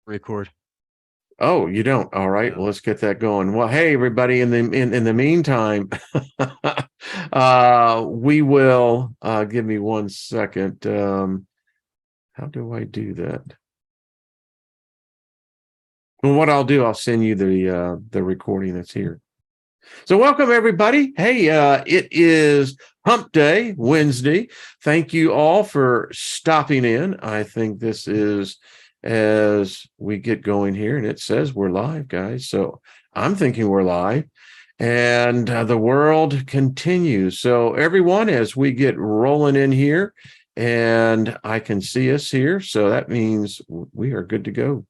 record. Oh, you don't? All right. Well, let's get that going. Well, hey, everybody. In the meantime, we will give me 1 second. How do I do that? Well, what I'll do, I'll send you the recording that's here. So welcome, everybody. Hey, it is Hump Day, Wednesday. Thank you all for stopping in. I think this is as we get going here, and it says we're live, guys. So I'm thinking we're live, and the world continues. So everyone, as we get rolling in here, and I can see us here, so that means we are good to go.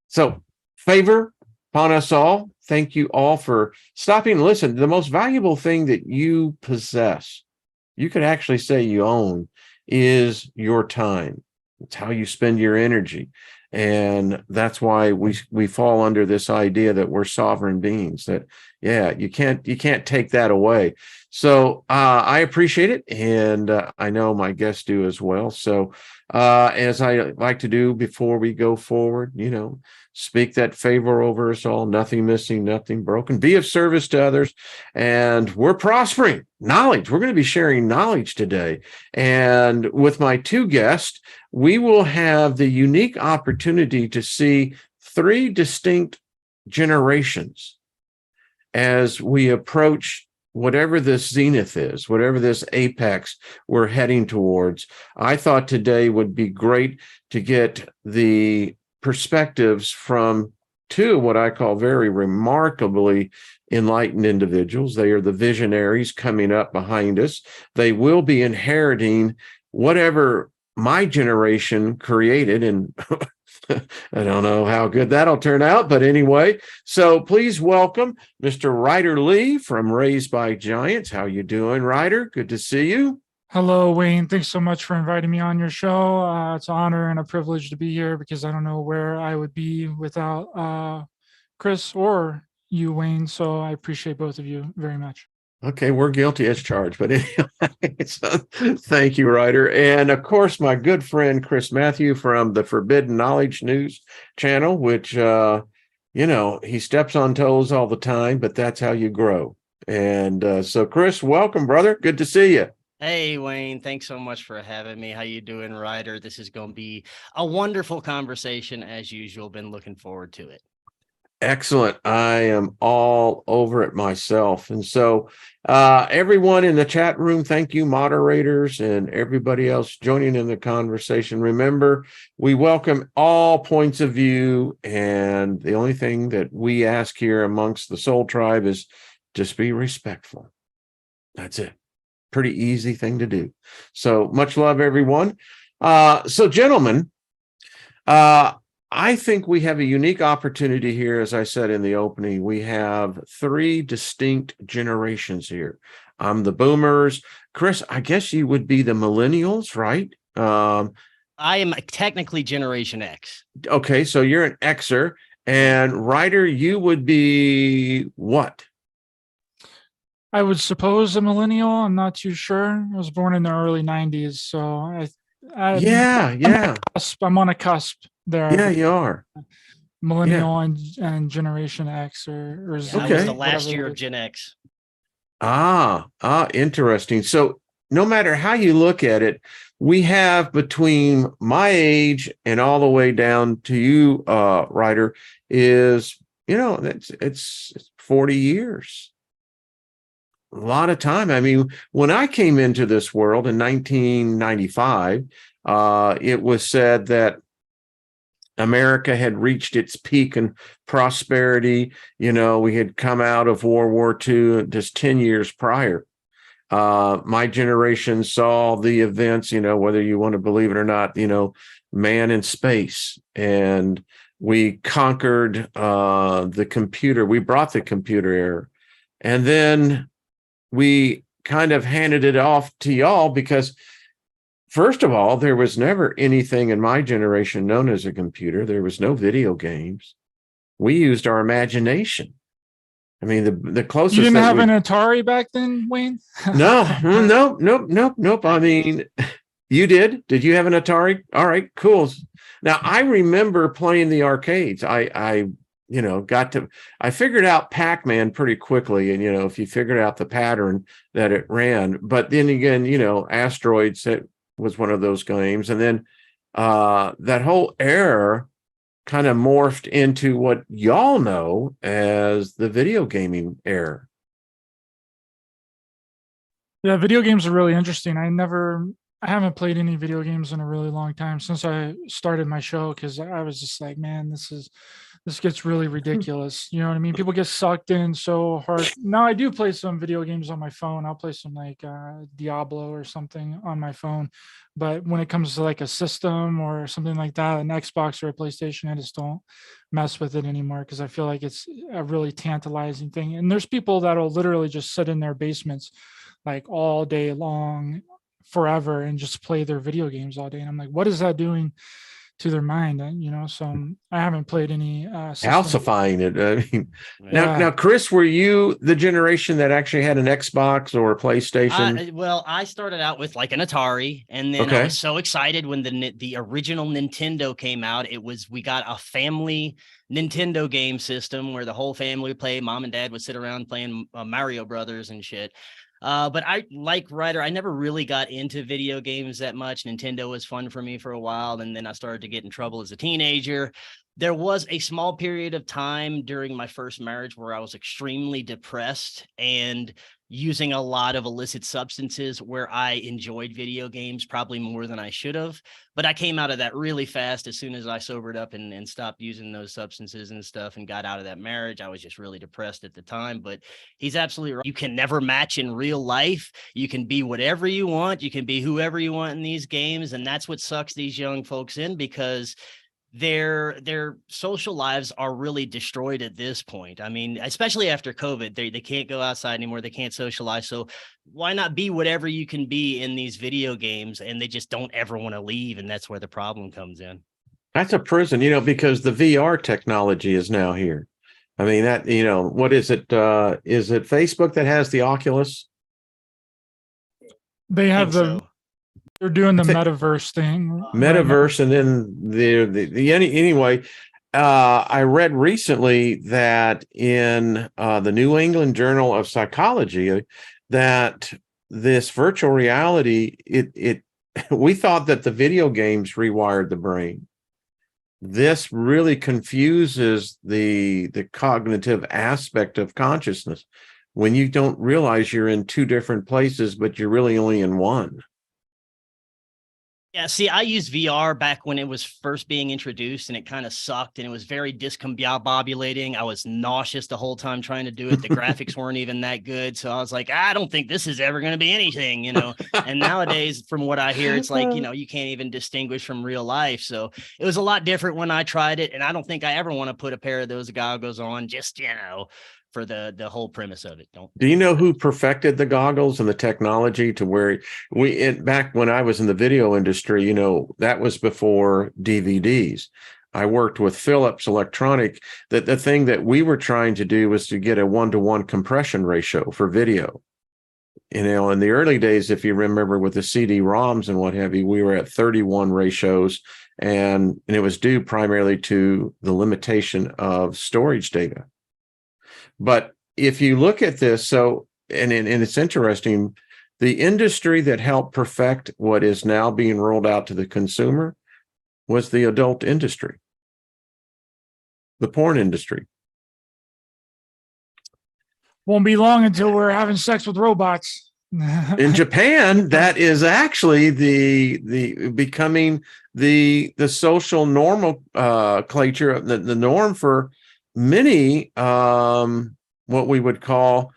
So favor upon us all. Thank you all for stopping and listen. The most valuable thing that you possess, you could actually say you own, is your time. It's how you spend your energy. And that's why we fall under this idea that we're sovereign beings, that, yeah, you can't take that away. So I appreciate it. And I know my guests do as well. So as I like to do before we go forward, speak that favor over us all, nothing missing, nothing broken, be of service to others. And we're prospering knowledge. We're going to be sharing knowledge today. And with my two guests, we will have the unique opportunity to see three distinct generations as we approach whatever this zenith is, whatever this apex we're heading towards. I thought today would be great to get the perspectives from two what I call very remarkably enlightened individuals. They are the visionaries coming up behind us. They will be inheriting whatever my generation created, and I don't know how good that'll turn out, but anyway, so please welcome Mr. Ryder Lee from Raised by Giants. How you doing, Ryder? Good to see you. Hello, Wayne. Thanks so much for inviting me on your show. It's an honor and a privilege to be here because I don't know where I would be without Chris or you, Wayne. So I appreciate both of you very much. Okay, we're guilty as charged, but anyway, so thank you, Ryder. And of course, my good friend, Chris Mathieu from the Forbidden Knowledge News channel, which, he steps on toes all the time, but that's how you grow. And so, Chris, welcome, brother. Good to see you. Hey, Wayne, thanks so much for having me. How you doing, Ryder? This is going to be a wonderful conversation as usual. Been looking forward to it. Excellent. I am all over it myself. And so everyone in the chat room, thank you, moderators, and everybody else joining in the conversation. Remember, we welcome all points of view. And the only thing that we ask here amongst the Soul Tribe is just be respectful. That's it. Pretty easy thing to do. So much love, everyone. So gentlemen, I think we have a unique opportunity here. As I said in the opening, we have three distinct generations here. I'm the boomers. Chris, I guess you would be the millennials, right? I am technically Generation X. Okay, so you're an Xer. And Ryder, you would be what? I would suppose a millennial. I'm not too sure. I was born in the early 90s. So I'm on a cusp there. Yeah, you are. Millennial and Generation X or Z. I was the last year of Gen X. Interesting. So no matter how you look at it, we have between my age and all the way down to you, Ryder, is, it's 40 years. A lot of time. I mean, when I came into this world in 1995, it was said that America had reached its peak in prosperity. We had come out of World War II just 10 years prior. My generation saw the events, whether you want to believe it or not, man in space. And we conquered the computer. We brought the computer era. And then we kind of handed it off to y'all because, first of all, there was never anything in my generation known as a computer. There was no video games. We used our imagination. I mean, the closest. You didn't have an Atari back then, Wayne? Nope. I mean, you did. Did you have an Atari? All right, cool. Now, I remember playing the arcades. I I figured out Pac-Man pretty quickly. And, if you figured out the pattern that it ran, but then again, Asteroids, it was one of those games. And then that whole era kind of morphed into what y'all know as the video gaming era. Yeah, video games are really interesting. I haven't played any video games in a really long time since I started my show, because I was just like, man, this gets really ridiculous. You know what I mean? People get sucked in so hard. Now I do play some video games on my phone. I'll play some like Diablo or something on my phone. But when it comes to like a system or something like that, an Xbox or a PlayStation, I just don't mess with it anymore, because I feel like it's a really tantalizing thing. And there's people that'll literally just sit in their basements like all day long forever and just play their video games all day. And I'm like, what is that doing to their mind? And, so I haven't played any Calcifying it. I mean, Yeah. now, Chris, were you the generation that actually had an Xbox or a PlayStation? Well, I started out with like an Atari, and then I Okay. was so excited when the original Nintendo came out. We got a family Nintendo game system where the whole family would play. Mom and dad would sit around playing Mario Brothers and shit. But I, like Ryder, I never really got into video games that much. Nintendo was fun for me for a while, and then I started to get in trouble as a teenager. There was a small period of time during my first marriage where I was extremely depressed and using a lot of illicit substances, where I enjoyed video games probably more than I should have. But I came out of that really fast as soon as I sobered up and stopped using those substances and stuff and got out of that marriage. I was just really depressed at the time. But he's absolutely right. You can never match in real life. You can be whatever you want. You can be whoever you want in these games. And that's what sucks these young folks in, because their social lives are really destroyed at this point. I mean, especially after COVID, they can't go outside anymore. They can't socialize. So why not be whatever you can be in these video games? And they just don't ever want to leave. And that's where the problem comes in. That's a prison, because the VR technology is now here. I mean, that, what is it? Is it Facebook that has the Oculus? They have they're doing the metaverse thing. Metaverse, and then anyway, I read recently that in the New England Journal of Psychology that this virtual reality, we thought that the video games rewired the brain. This really confuses the cognitive aspect of consciousness when you don't realize you're in two different places, but you're really only in one. Yeah, see, I used VR back when it was first being introduced, and it kind of sucked, and it was very discombobulating. I was nauseous the whole time trying to do it. The graphics weren't even that good. So I was like, I don't think this is ever going to be anything, And nowadays, from what I hear, it's like, you can't even distinguish from real life. So it was a lot different when I tried it. And I don't think I ever want to put a pair of those goggles on, just, for the whole premise of it. Do you know who perfected the goggles and the technology to where back when I was in the video industry, that was before DVDs. I worked with Philips Electronic. That the thing that we were trying to do was to get a 1-to-1 compression ratio for video. In the early days, if you remember, with the CD-ROMs and what have you, we were at 31 ratios, and it was due primarily to the limitation of storage data. But if you look at this, and it's interesting, the industry that helped perfect what is now being rolled out to the consumer was the adult industry, the porn industry. Won't be long until we're having sex with robots. In Japan, that is actually the becoming the social nomenclature, the norm for many what we would call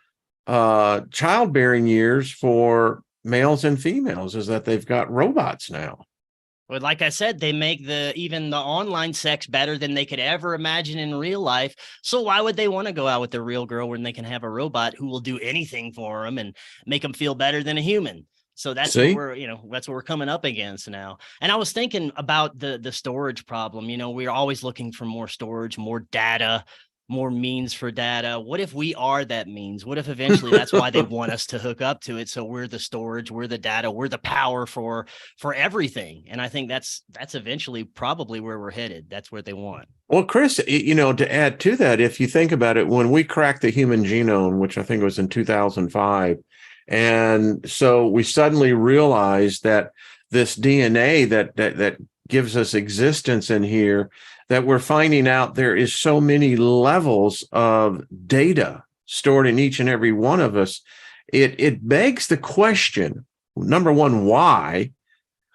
childbearing years for males and females, is that they've got robots now. But like I said, they make even the online sex better than they could ever imagine in real life. So why would they want to go out with the real girl when they can have a robot who will do anything for them and make them feel better than a human? So that's what that's what we're coming up against now. And I was thinking about the storage problem. We're always looking for more storage, more data. more means for data? What if we are that means? What if eventually that's why they want us to hook up to it? So we're the storage, we're the data, we're the power for everything. And I think that's eventually probably where we're headed. That's what they want. Well, Chris, to add to that, if you think about it, when we cracked the human genome, which I think was in 2005, and so we suddenly realized that this DNA that gives us existence in here, that we're finding out there is so many levels of data stored in each and every one of us. It begs the question, number one, why?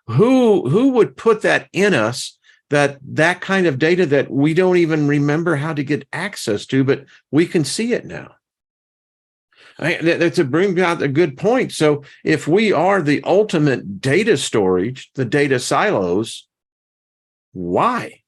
Who would put that in us, that kind of data that we don't even remember how to get access to, but we can see it now? That's a bring out a good point. So if we are the ultimate data storage, the data silos, why?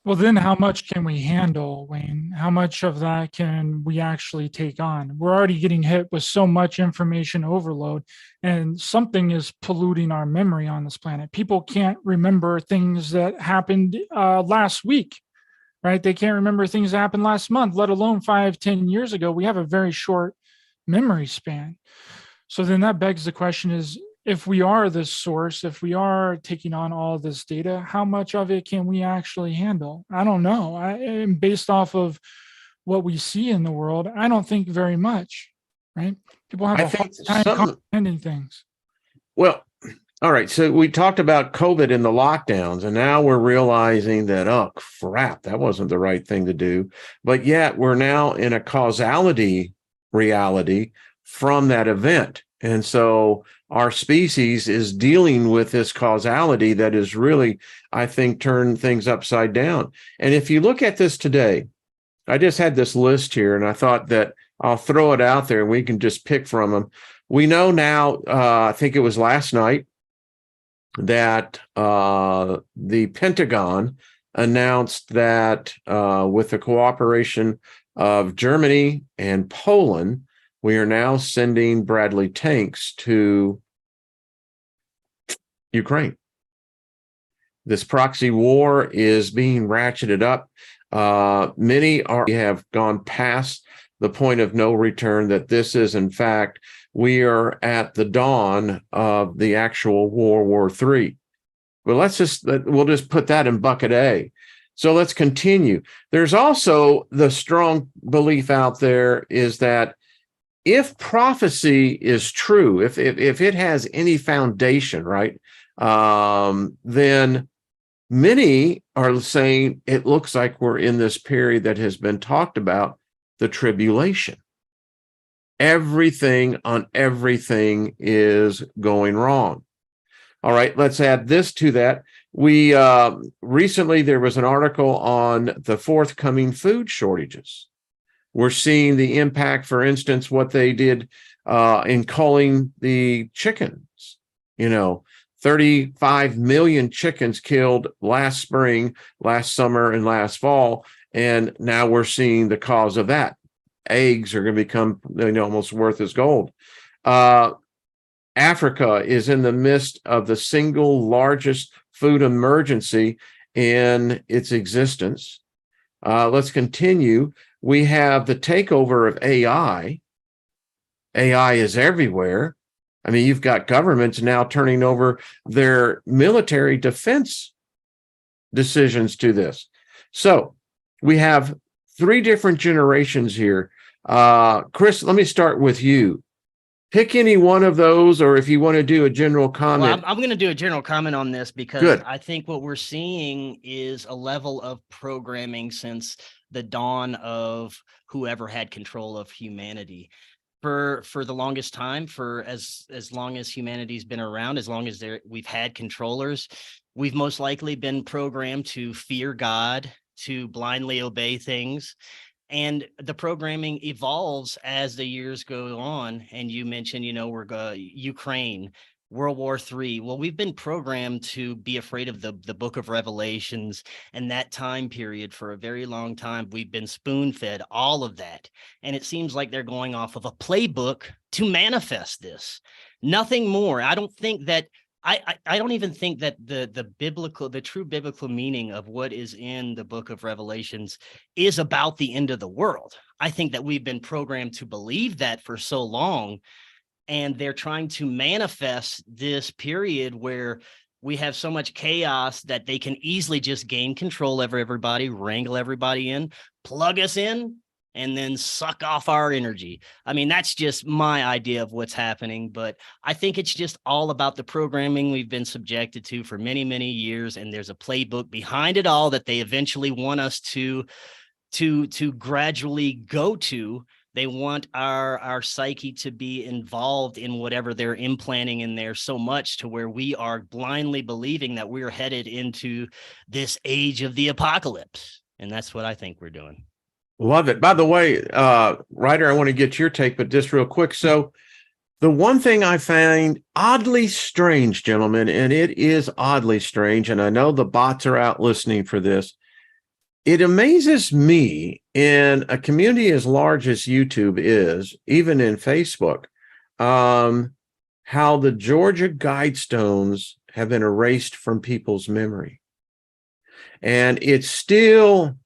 Well, then how much can we handle, Wayne? How much of that can we actually take on? We're already getting hit with so much information overload, and something is polluting our memory on this planet. People can't remember things that happened last week, right? They can't remember things that happened last month, let alone 5-10 years ago. We have a very short memory span. So then that begs the question is, if we are this source, if we are taking on all this data, how much of it can we actually handle? I don't know. Based off of what we see in the world, I don't think very much, right? People have a hard time comprehending things. Well, all right. So we talked about COVID and the lockdowns, and now we're realizing that, oh, crap, that wasn't the right thing to do. But yet we're now in a causality reality from that event. And so our species is dealing with this causality that is really, I think, turned things upside down. And if you look at this today, I just had this list here, and I thought that I'll throw it out there and we can just pick from them. We know now, I think it was last night, that the Pentagon announced that with the cooperation of Germany and Poland, we are now sending Bradley tanks to Ukraine. This proxy war is being ratcheted up. Many have gone past the point of no return, that this is, in fact, we are at the dawn of the actual World War III. But we'll just put that in bucket A. So let's continue. There's also the strong belief out there is that if prophecy is true, if it has any foundation, right, then many are saying it looks like we're in this period that has been talked about, the tribulation. Everything on everything is going wrong. All right, let's add this to that. We recently, there was an article on the forthcoming food shortages. We're seeing the impact, for instance, what they did in culling the chickens. 35 million chickens killed last spring, last summer, and last fall. And now we're seeing the cause of that. Eggs are going to become almost worth as gold. Africa is in the midst of the single largest food emergency in its existence. Let's continue. We have the takeover of AI. AI is everywhere. I mean, you've got governments now turning over their military defense decisions to this. So we have 3 different generations here. Chris, let me start with you. Pick any one of those, or if you want to do a general comment. Well, I'm going to do a general comment on this because Good. I think what we're seeing is a level of programming since the dawn of whoever had control of humanity. For the longest time, for as long as humanity's been around, as long as we've had controllers, we've most likely been programmed to fear God, to blindly obey things. And the programming evolves as the years go on. And you mentioned, we're Ukraine, World War III. Well, we've been programmed to be afraid of the book of Revelations and that time period for a very long time. We've been spoon-fed all of that. And it seems like they're going off of a playbook to manifest this. Nothing more. I don't think that I don't even think that the true biblical meaning of what is in the book of Revelations is about the end of the world. I think that we've been programmed to believe that for so long, and they're trying to manifest this period where we have so much chaos that they can easily just gain control over everybody, wrangle everybody in, plug us in, and then suck off our energy. I mean, that's just my idea of what's happening, but I think it's just all about the programming we've been subjected to for many, many years. And there's a playbook behind it all that they eventually want us to gradually go to. They want our psyche to be involved in whatever they're implanting in there so much to where we are blindly believing that we're headed into this age of the apocalypse. And that's what I think we're doing. Love it. By the way, Ryder, I want to get your take, but just real quick. So the one thing I find oddly strange, gentlemen, and it is oddly strange, and I know the bots are out listening for this. It amazes me in a community as large as YouTube is, even in Facebook, how the Georgia Guidestones have been erased from people's memory. And it's still...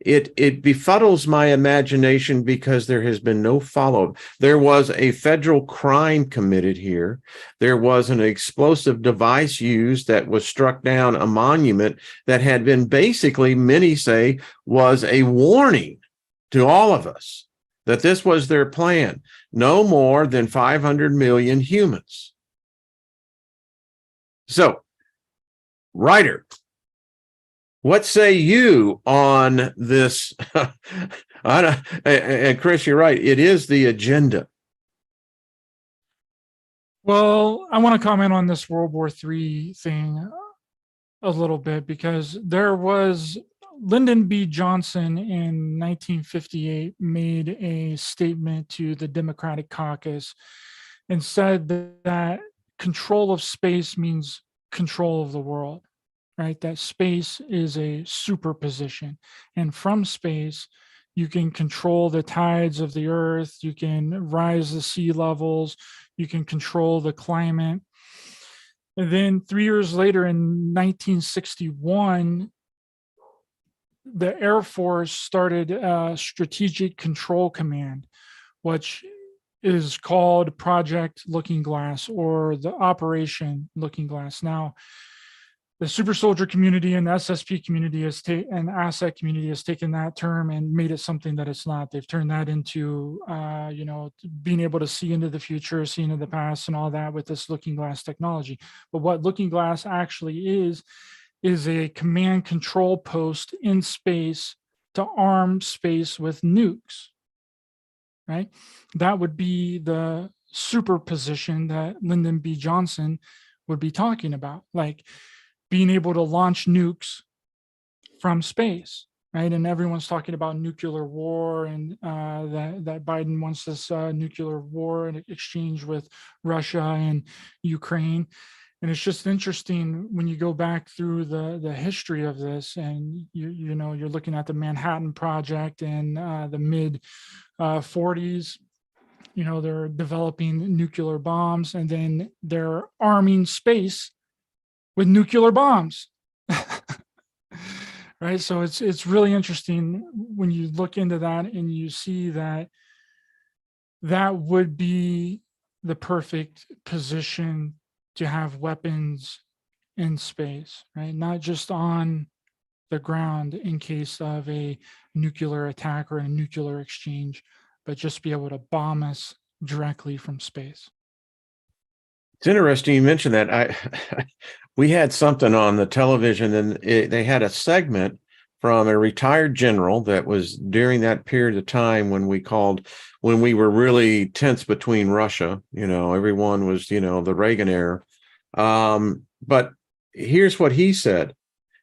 It befuddles my imagination because there has been no follow-up. There was a federal crime committed here. There was an explosive device used that was struck down a monument that had been basically, many say, was a warning to all of us that this was their plan. No more than 500 million humans. So, Ryder, what say you on this? And Chris, you're right. It is the agenda. Well, I want to comment on this World War III thing a little bit, because there was Lyndon B. Johnson in 1958 made a statement to the Democratic caucus and said that control of space means control of the world. Right? That space is a superposition. And from space, you can control the tides of the earth, you can rise the sea levels, you can control the climate. And then 3 years later, in 1961, the Air Force started a Strategic Control Command, which is called Project Looking Glass, or the Operation Looking Glass. Now, the super soldier community and the SSP community and asset community has taken that term and made it something that it's not. They've turned that into, being able to see into the future, see into the past, and all that with this looking glass technology. But what looking glass actually is a command control post in space to arm space with nukes. Right? That would be the superposition that Lyndon B. Johnson would be talking about. Like, being able to launch nukes from space, right? And everyone's talking about nuclear war, and that Biden wants this nuclear war in exchange with Russia and Ukraine. And it's just interesting when you go back through the history of this, and you're looking at the Manhattan Project in the mid 40s. They're developing nuclear bombs, and then they're arming space with nuclear bombs. Right? So it's really interesting when you look into that and you see that would be the perfect position to have weapons in space, right? Not just on the ground in case of a nuclear attack or a nuclear exchange, but just be able to bomb us directly from space. It's interesting you mentioned that. We had something on the television, and they had a segment from a retired general that was during that period of time when we were really tense between Russia. Everyone was, the Reagan era. But here's what he said.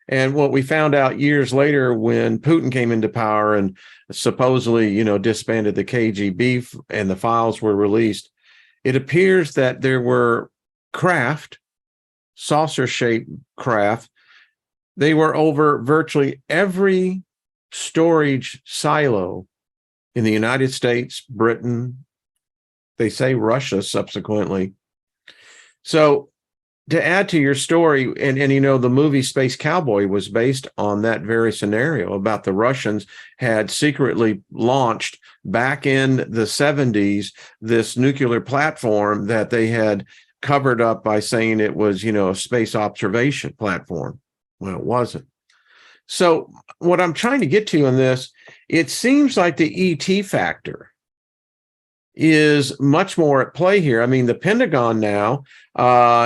And what we found out years later, when Putin came into power and supposedly, disbanded the KGB and the files were released, it appears that there were craft, saucer-shaped craft. They were over virtually every storage silo in the United States, Britain, they say Russia subsequently. So to add to your story, and you know, the movie Space Cowboy was based on that very scenario about the Russians had secretly launched back in the 70s this nuclear platform that they had covered up by saying it was, you know, a space observation platform. Well, it wasn't. So what I'm trying to get to in this, it seems like the ET factor is much more at play here. I mean, the Pentagon now,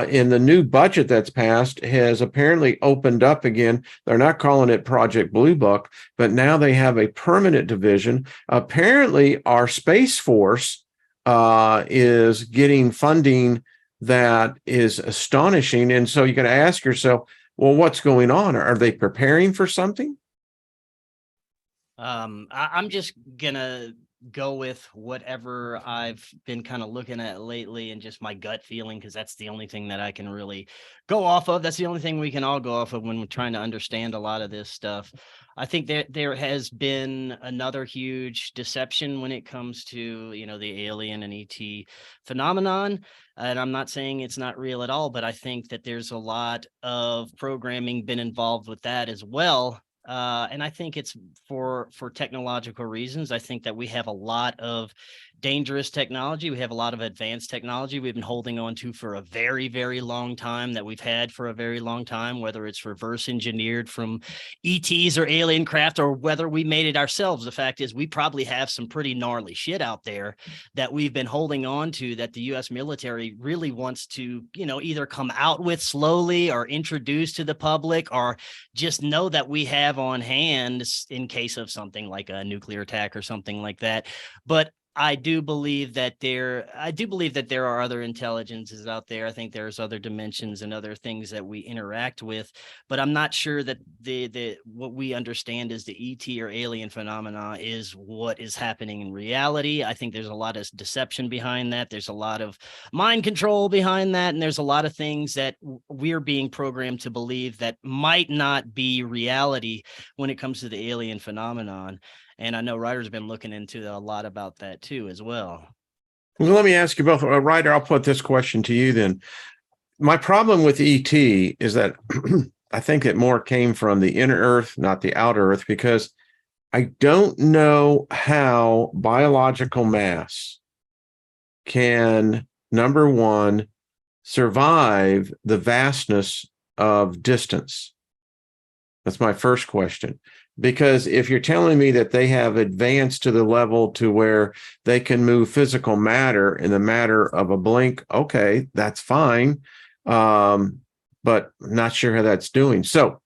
in the new budget that's passed, has apparently opened up again. They're not calling it Project Blue Book, but now they have a permanent division. Apparently, our Space Force is getting funding that is astonishing. And so you got to ask yourself, well, what's going on? Are they preparing for something? I'm just gonna go with whatever I've been kind of looking at lately and just my gut feeling, because that's the only thing that I can really go off of. That's the only thing we can all go off of when we're trying to understand a lot of this stuff. I think there has been another huge deception when it comes to, you know, the alien and ET phenomenon. And I'm not saying it's not real at all, but I think that there's a lot of programming been involved with that as well. And I think it's for technological reasons. I think that we have a lot of dangerous technology. We have a lot of advanced technology we've been holding on to for a very, very long time, that we've had for a very long time, whether it's reverse engineered from ETs or alien craft, or whether we made it ourselves. The fact is, we probably have some pretty gnarly shit out there that we've been holding on to, that the U.S. military really wants to, you know, either come out with slowly or introduce to the public, or just know that we have on hand in case of something like a nuclear attack or something like that. But I do believe that there are other intelligences out there. I think there's other dimensions and other things that we interact with, but I'm not sure that the what we understand as the ET or alien phenomena is what is happening in reality. I think there's a lot of deception behind that. There's a lot of mind control behind that, and there's a lot of things that we're being programmed to believe that might not be reality when it comes to the alien phenomenon. And I know Ryder's been looking into a lot about that too, as well. Well, let me ask you both. Ryder, I'll put this question to you then. My problem with ET is that I think it more came from the inner earth, not the outer earth, because I don't know how biological mass can, number one, survive the vastness of distance. That's my first question. Because if you're telling me that they have advanced to the level to where they can move physical matter in the matter of a blink, okay, that's fine. But I'm not sure how that's doing. So,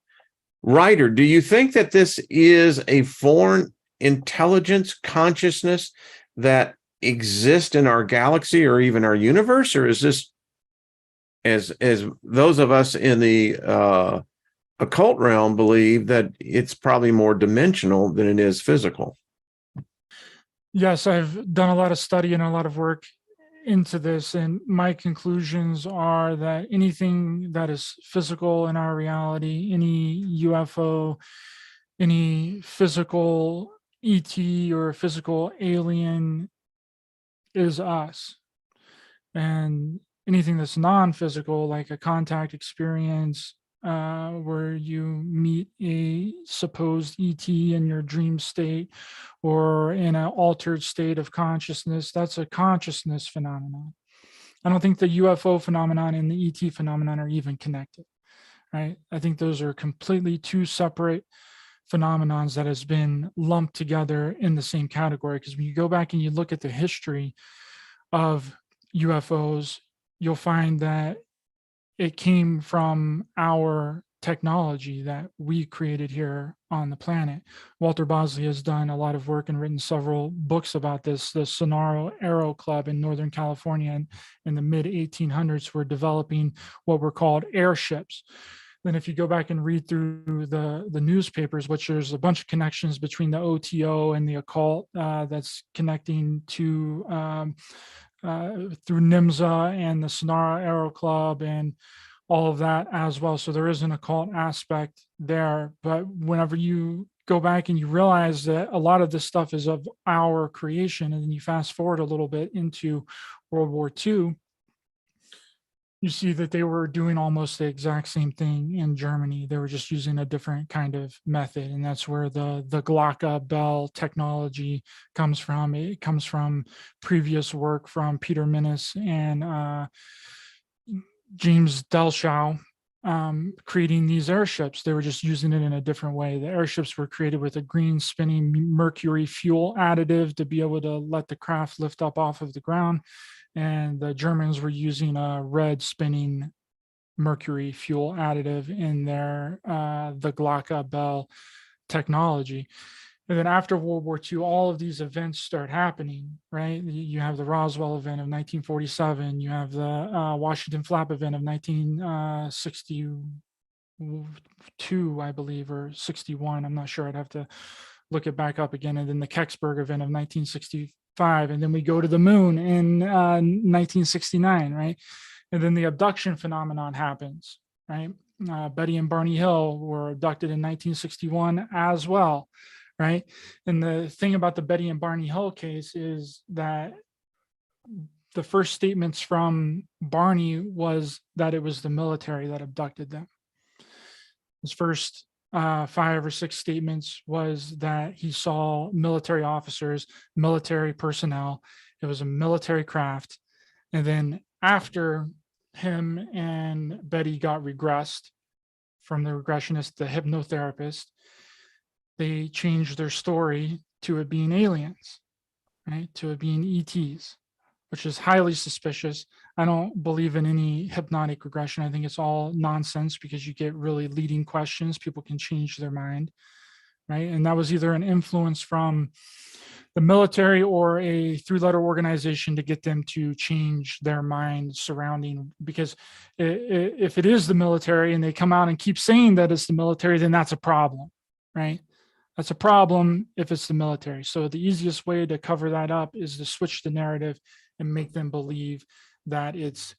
Ryder, do you think that this is a foreign intelligence consciousness that exists in our galaxy or even our universe? Or is this, as those of us in the occult realm believe, that it's probably more dimensional than it is physical? Yes, I've done a lot of study and a lot of work into this, and my conclusions are that anything that is physical in our reality, any UFO, any physical ET or physical alien, is us. And anything that's non-physical, like a contact experience, where you meet a supposed ET in your dream state or in an altered state of consciousness, that's a consciousness phenomenon. I don't think the UFO phenomenon and the ET phenomenon are even connected, right? I think those are completely two separate phenomenons that has been lumped together in the same category. Because when you go back and you look at the history of UFOs, you'll find that it came from our technology that we created here on the planet. Walter Bosley has done a lot of work and written several books about this. The Sonora Aero Club in Northern California in the mid 1800s were developing what were called airships. Then if you go back and read through the newspapers, which there's a bunch of connections between the OTO and the occult that's connecting to through NIMSA and the Sonora Aero Club and all of that as well. So there is an occult aspect there. But whenever you go back and you realize that a lot of this stuff is of our creation, and then you fast forward a little bit into World War II, you see that they were doing almost the exact same thing in Germany. They were just using a different kind of method. And that's where the Glocke bell technology comes from. It comes from previous work from Peter Minnis and James Delshow, creating these airships. They were just using it in a different way. The airships were created with a green spinning mercury fuel additive to be able to let the craft lift up off of the ground. And the Germans were using a red spinning mercury fuel additive in their the Glocke bell technology. And then after World War II, all of these events start happening, right? You have the Roswell event of 1947. You have the Washington Flap event of 1962, I believe, or 61. I'm not sure. I'd have to look it back up again. And then the Kecksburg event of 1965. And then we go to the moon in 1969, right? And then the abduction phenomenon happens, right? Betty and Barney Hill were abducted in 1961 as well, right? And the thing about the Betty and Barney Hill case is that the first statements from Barney was that it was the military that abducted them. His first 5 or 6 statements was that he saw military officers, military personnel. It was a military craft. And then after him and Betty got regressed from the regressionist, the hypnotherapist, they changed their story to it being aliens, right? To it being ETs, which is highly suspicious. I don't believe in any hypnotic regression. I think it's all nonsense because you get really leading questions. People can change their mind, right? And that was either an influence from the military or a 3-letter organization to get them to change their mind surrounding, because if it is the military and they come out and keep saying that it's the military, then that's a problem, right? That's a problem if it's the military. So the easiest way to cover that up is to switch the narrative and make them believe that it's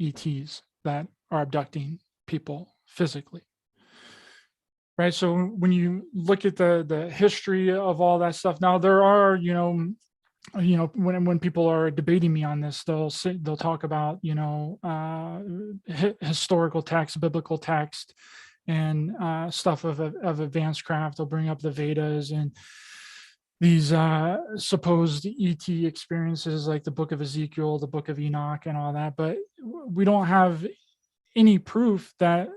ETs that are abducting people physically. Right. So when you look at the history of all that stuff, now there are, when people are debating me on this, they'll talk about, historical text, biblical text, and stuff of advanced craft. They'll bring up the Vedas and these supposed ET experiences like the book of Ezekiel, the book of Enoch, and all that. But we don't have any proof that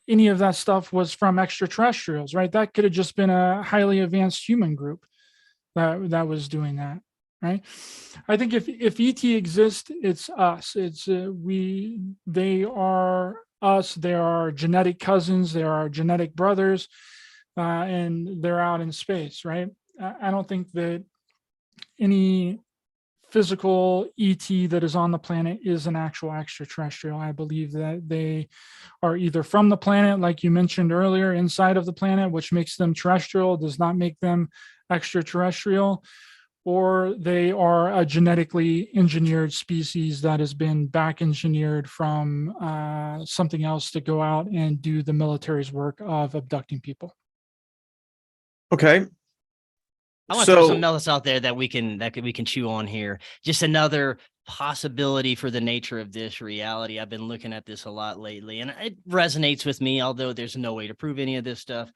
any of that stuff was from extraterrestrials, right? That could have just been a highly advanced human group that was doing that, right? I think if ET exists, it's us. They are us. They are genetic cousins. They are genetic brothers, and they're out in space, right? I don't think that any physical ET that is on the planet is an actual extraterrestrial. I believe that they are either from the planet, like you mentioned earlier, inside of the planet, which makes them terrestrial, does not make them extraterrestrial, or they are a genetically engineered species that has been back engineered from something else to go out and do the military's work of abducting people. Okay. I want to throw something else out there that we can chew on here. Just another possibility for the nature of this reality. I've been looking at this a lot lately, and it resonates with me, although there's no way to prove any of this stuff.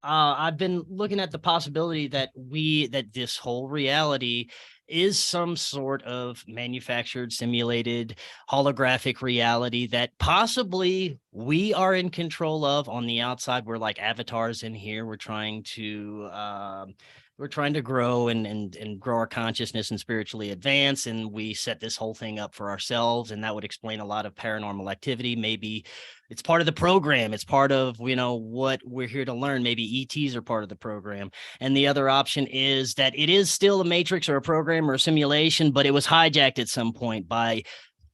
I've been looking at the possibility that this whole reality is some sort of manufactured, simulated, holographic reality that possibly we are in control of on the outside. We're like avatars in here. We're trying to grow and grow our consciousness and spiritually advance. And we set this whole thing up for ourselves. And that would explain a lot of paranormal activity. Maybe it's part of the program. It's part of, what we're here to learn. Maybe ETs are part of the program. And the other option is that it is still a matrix or a program or a simulation, but it was hijacked at some point by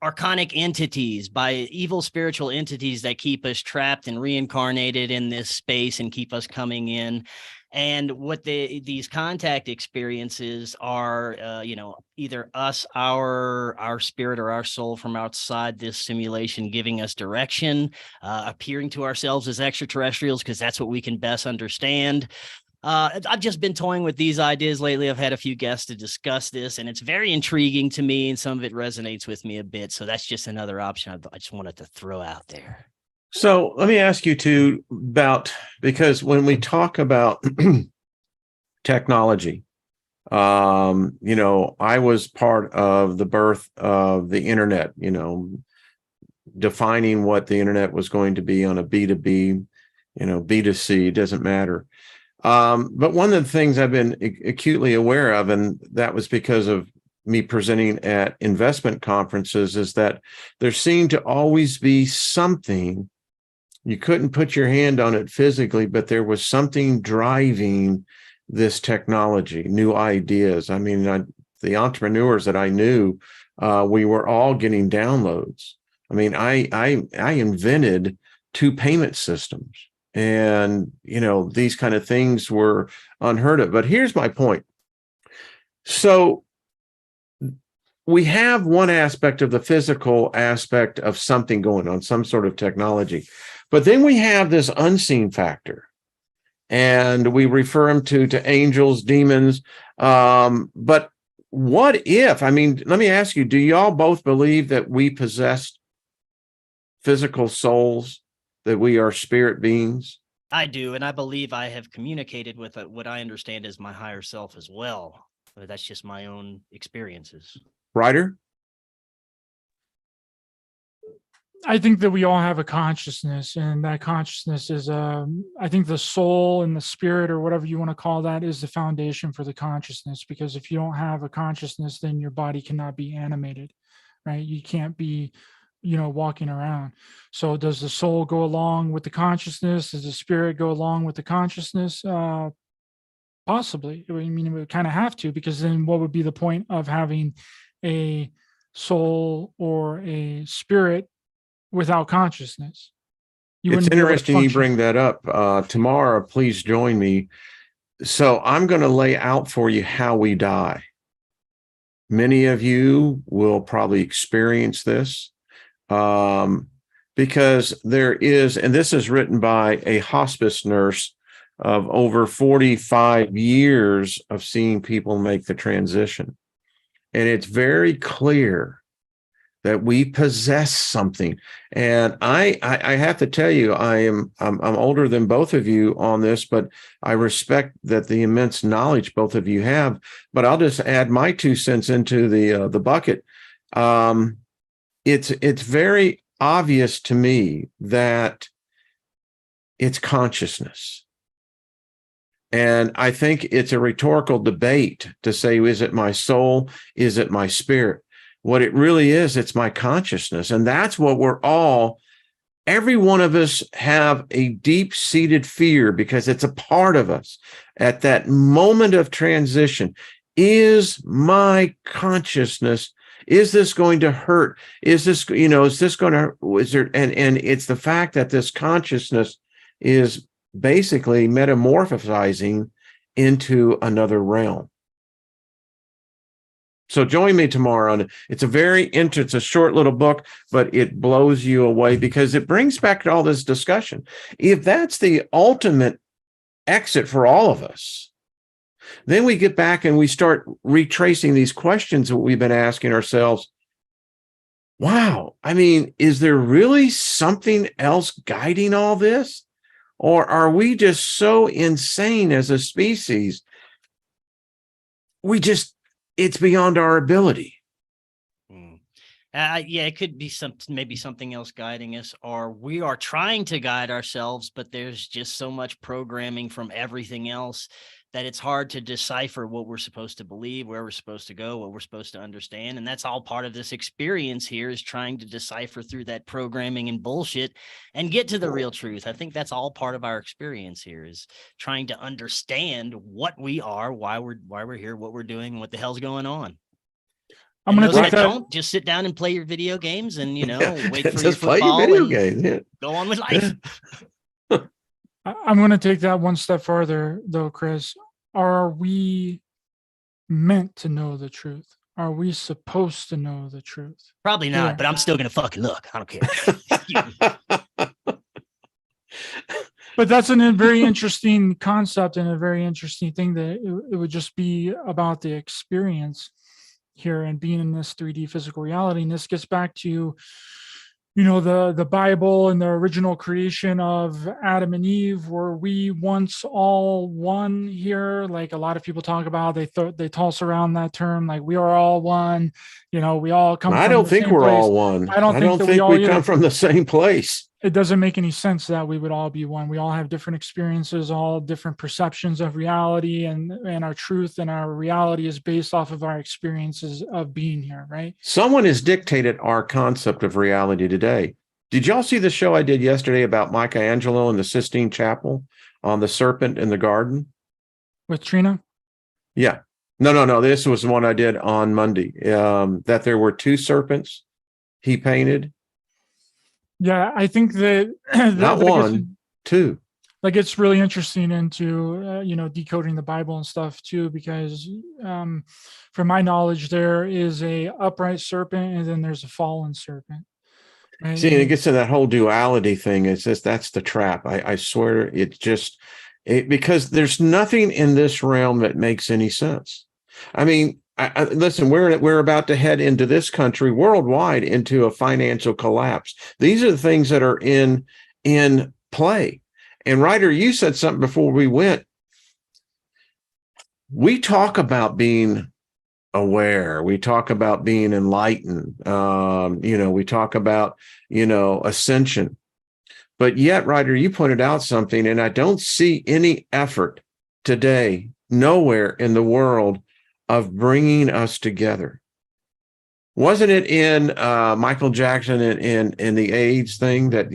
archonic entities, by evil spiritual entities that keep us trapped and reincarnated in this space and keep us coming in. And what these contact experiences are, either us, our spirit or our soul from outside this simulation giving us direction, appearing to ourselves as extraterrestrials because that's what we can best understand, I've just been toying with these ideas lately. I've had a few guests to discuss this, and it's very intriguing to me, and some of it resonates with me a bit. So that's just another option I just wanted to throw out there. So let me ask you too about, because when we talk about technology, I was part of the birth of the internet, defining what the internet was going to be on a B2B, B2C, it doesn't matter. But one of the things I've been acutely aware of, and that was because of me presenting at investment conferences, is that there seemed to always be something. You couldn't put your hand on it physically, but there was something driving this technology, new ideas. I mean, the entrepreneurs that I knew, we were all getting downloads. I mean, I invented 2 payment systems, and these kind of things were unheard of. But here's my point. So we have one aspect of the physical aspect of something going on, some sort of technology, but then we have this unseen factor, and we refer them to angels, demons. But what if, let me ask you, do y'all both believe that we possess physical souls, that we are spirit beings? I do, and I believe I have communicated with what I understand as my higher self as well. But that's just my own experiences. Ryder? I think that we all have a consciousness, and that consciousness is, I think the soul and the spirit, or whatever you want to call that, is the foundation for the consciousness. Because if you don't have a consciousness, then your body cannot be animated, right? You can't be, walking around. So does the soul go along with the consciousness? Does the spirit go along with the consciousness? Possibly. I mean, it would kind of have to, because then what would be the point of having a soul or a spirit without consciousness? It's interesting you bring that up. Tomorrow, please join me. So I'm going to lay out for you how we die. Many of you will probably experience this, because there is, and this is written by a hospice nurse of over 45 years of seeing people make the transition. And it's very clear that we possess something. And I have to tell you, I'm older than both of you on this, but I respect that the immense knowledge both of you have. But I'll just add my 2 cents into the bucket. It's very obvious to me that it's consciousness. And I think it's a rhetorical debate to say, is it my soul? Is it my spirit? What it really is, it's my consciousness. And that's what every one of us have a deep-seated fear, because it's a part of us. At that moment of transition, is my consciousness, is this going to hurt? Is this, is this going to, and it's the fact that this consciousness is basically metamorphosizing into another realm. So join me tomorrow. It's it's a short little book, but it blows you away, because it brings back all this discussion. If that's the ultimate exit for all of us, then we get back and we start retracing these questions that we've been asking ourselves. Wow, is there really something else guiding all this? Or are we just so insane as a species? It's beyond our ability. Yeah, it could be maybe something else guiding us, or we are trying to guide ourselves, but there's just so much programming from everything else that it's hard to decipher what we're supposed to believe, where we're supposed to go, what we're supposed to understand. And that's all part of this experience here, is trying to decipher through that programming and bullshit and get to the real truth. I think that's all part of our experience here, is trying to understand what we are, why we're here, what we're doing, what the hell's going on. I'm going to take that. Don't just sit down and play your video games and, wait for your Just play football your video and games. Yeah. go on with life. I'm going to take that one step further, though, Chris. Are we meant to know the truth? Are we supposed to know the truth? Probably not, but I'm still going to fucking look. I don't care. But that's a very interesting concept and a very interesting thing that it would just be about the experience here and being in this 3D physical reality. And this gets back to, the Bible and the original creation of Adam and Eve. Were we once all one here? Like a lot of people talk about, they toss around that term, like we are all one. We all come. I from don't the think same we're place. all one. I don't think that we all we come either. from the same place. It doesn't make any sense that we would all be one. We all have different experiences, all different perceptions of reality, and our truth and our reality is based off of our experiences of being here, right? Someone has dictated our concept of reality today. Did y'all see the show I did yesterday about Michelangelo and the Sistine Chapel on the serpent in the garden? With Trina? Yeah. No. This was the one I did on Monday. That there were two serpents he painted. Yeah, I think that Not one, two. Like it's really interesting into decoding the Bible and stuff too, because from my knowledge, there is a upright serpent and then there's a fallen serpent. Right? See, and it gets to that whole duality thing. It's just that's the trap. I swear, it's just because there's nothing in this realm that makes any sense. I mean, listen, we're about to head into this country worldwide into a financial collapse. These are the things that are in play. And Ryder, you said something before we went. We talk about being aware. We talk about being enlightened. We talk about, ascension. But yet, Ryder, you pointed out something, and I don't see any effort today, nowhere in the world, of bringing us together. Wasn't it in Michael Jackson in the AIDS thing that,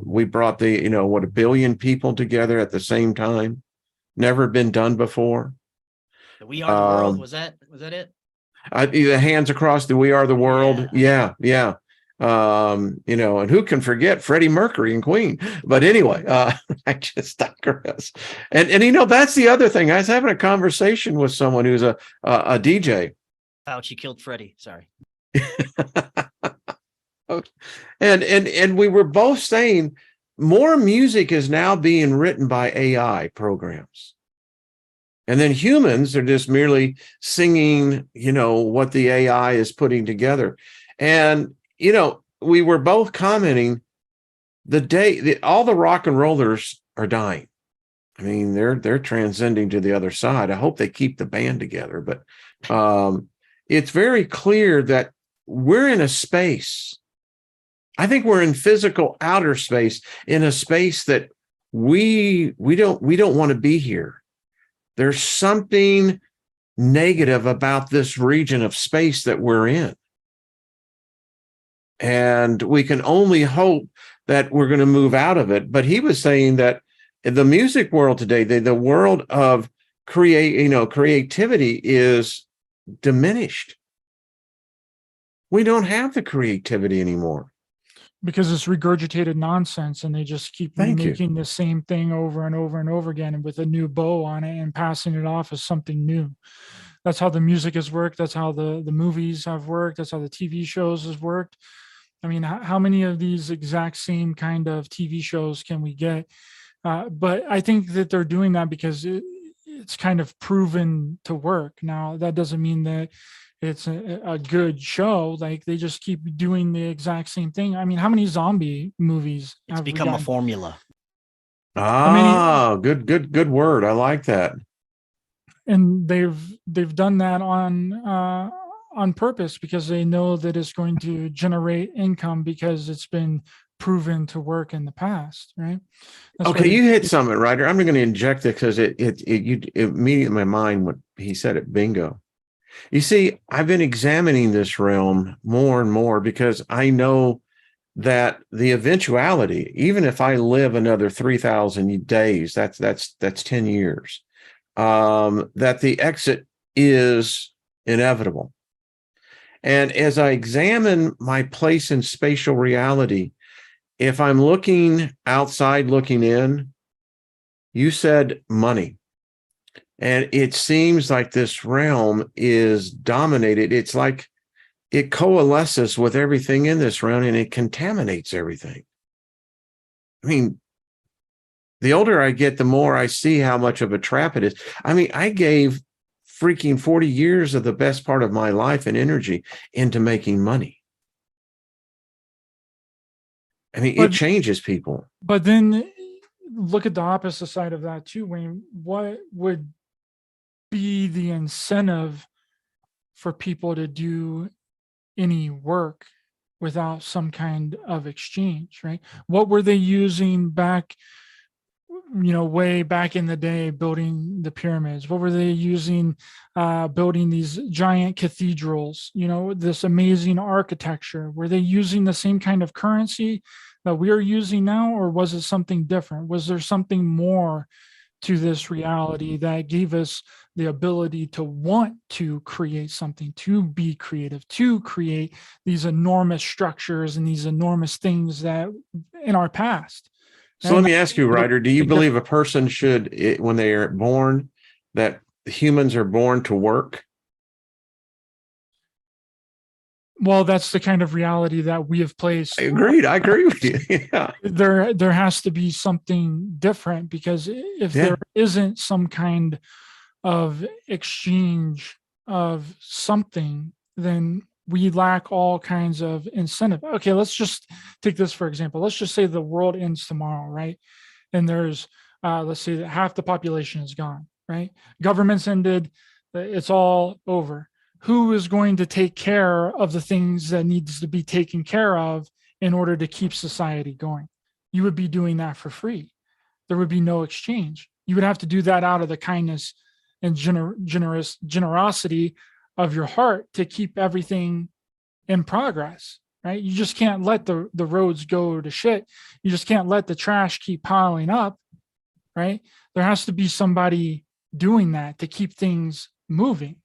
we brought the, 1 billion people together at the same time? Never been done before. The We Are the World, was that it? The hands across the We Are the World. Yeah. And who can forget Freddie Mercury and Queen? But anyway, I just digress. And that's the other thing. I was having a conversation with someone who's a DJ. Fauci killed Freddie. Sorry. And we were both saying more music is now being written by AI programs. And then humans are just merely singing, what the AI is putting together. And, we were both commenting all the rock and rollers are dying. I mean, they're transcending to the other side. I hope they keep the band together, but it's very clear that we're in a space. I think we're in physical outer space, in a space that we don't want to be here. There's something negative about this region of space that we're in. And we can only hope that we're going to move out of it. But he was saying that in the music world today, the world of creativity is diminished. We don't have the creativity anymore. Because it's regurgitated nonsense, and they just keep making the same thing over and over and over again, and with a new bow on it and passing it off as something new. That's how the music has worked. That's how the movies have worked. That's how the TV shows has worked. I mean, how many of these exact same kind of TV shows can we get? But I think that they're doing that because it's kind of proven to work. Now, that doesn't mean that it's a good show. Like, they just keep doing the exact same thing. I mean, how many zombie movies have become a formula? Good word. I like that. And they've done that on purpose, because they know that it's going to generate income, because it's been proven to work in the past, right? Okay, you hit something, Ryder. I'm going to inject it because it immediately in my mind when he said it, bingo. You see, I've been examining this realm more and more because I know that the eventuality, even if I live another 3,000 days, that's 10 years, that the exit is inevitable. And as I examine my place in spatial reality, if I'm looking outside, looking in, you said money. And it seems like this realm is dominated. It's like it coalesces with everything in this realm and it contaminates everything. I mean, The older I get, the more I see how much of a trap it is. I mean, I gave freaking 40 years of the best part of my life and energy into making money. I mean, it changes people. But then look at the opposite side of that too, Wayne. What would be the incentive for people to do any work without some kind of exchange, right? What were they using back, way back in the day, building the pyramids? What were they using, building these giant cathedrals, this amazing architecture? Were they using the same kind of currency that we are using now, or was it something different? Was there something more to this reality that gave us the ability to want to create something, to be creative, to create these enormous structures and these enormous things that in our past? So let me ask you, Ryder, do you believe a person should, when they are born, that humans are born to work? Well, that's the kind of reality that we have placed. Agreed. I agree with you. Yeah. There has to be something different, because if there isn't some kind of exchange of something, then we lack all kinds of incentive. Okay, let's just take this for example. Let's just say the world ends tomorrow, right? And there's, let's say that half the population is gone, right? Government's ended, it's all over. Who is going to take care of the things that needs to be taken care of in order to keep society going? You would be doing that for free. There would be no exchange. You would have to do that out of the kindness and generosity of your heart to keep everything in progress, right? You just can't let the roads go to shit. You just can't let the trash keep piling up, right? There has to be somebody doing that to keep things moving.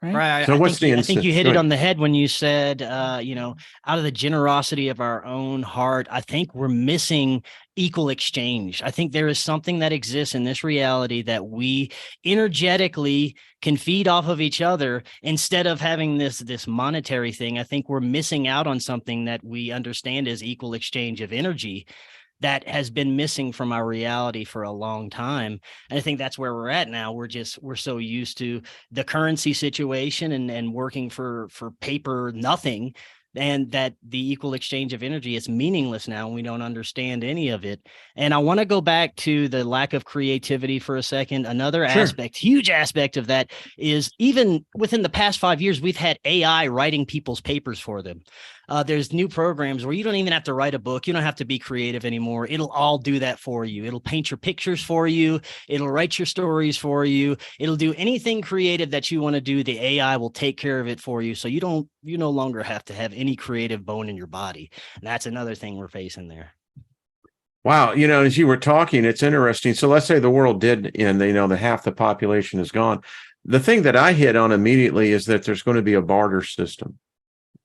Right. So I think you hit it on the head when you said, out of the generosity of our own heart, I think we're missing equal exchange. I think there is something that exists in this reality that we energetically can feed off of each other instead of having this monetary thing. I think we're missing out on something that we understand as equal exchange of energy that has been missing from our reality for a long time. And I think that's where we're at now. We're so used to the currency situation and working for paper nothing, and that the equal exchange of energy is meaningless now. We don't understand any of it. And I want to go back to the lack of creativity for a second. Another aspect, huge aspect of that, is even within the past 5 years, we've had AI writing people's papers for them. There's new programs where you don't even have to write a book. You don't have to be creative anymore. It'll all do that for you. It'll paint your pictures for you. It'll write your stories for you. It'll do anything creative that you want to do. The AI will take care of it for you. So you no longer have to have any creative bone in your body. And that's another thing we're facing there. Wow. As you were talking, it's interesting. So let's say the world did end, the half the population is gone. The thing that I hit on immediately is that there's going to be a barter system.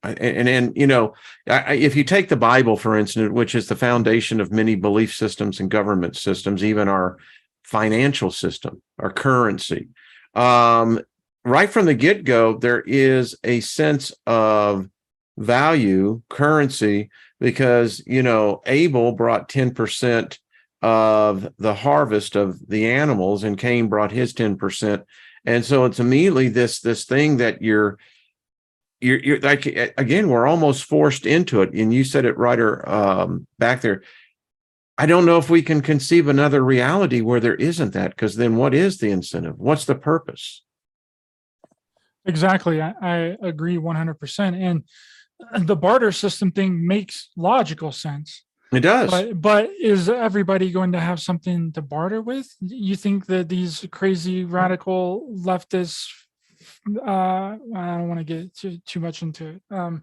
And if you take the Bible, for instance, which is the foundation of many belief systems and government systems, even our financial system, our currency, right from the get-go, there is a sense of value, currency, because, Abel brought 10% of the harvest of the animals and Cain brought his 10%. And so it's immediately this thing that you're like, again, we're almost forced into it. And you said it, Ryder, back there. I don't know if we can conceive another reality where there isn't that, because then what is the incentive? What's the purpose? Exactly. I agree 100%. And the barter system thing makes logical sense. It does. But is everybody going to have something to barter with? You think that these crazy radical leftists, I don't want to get too much into it. I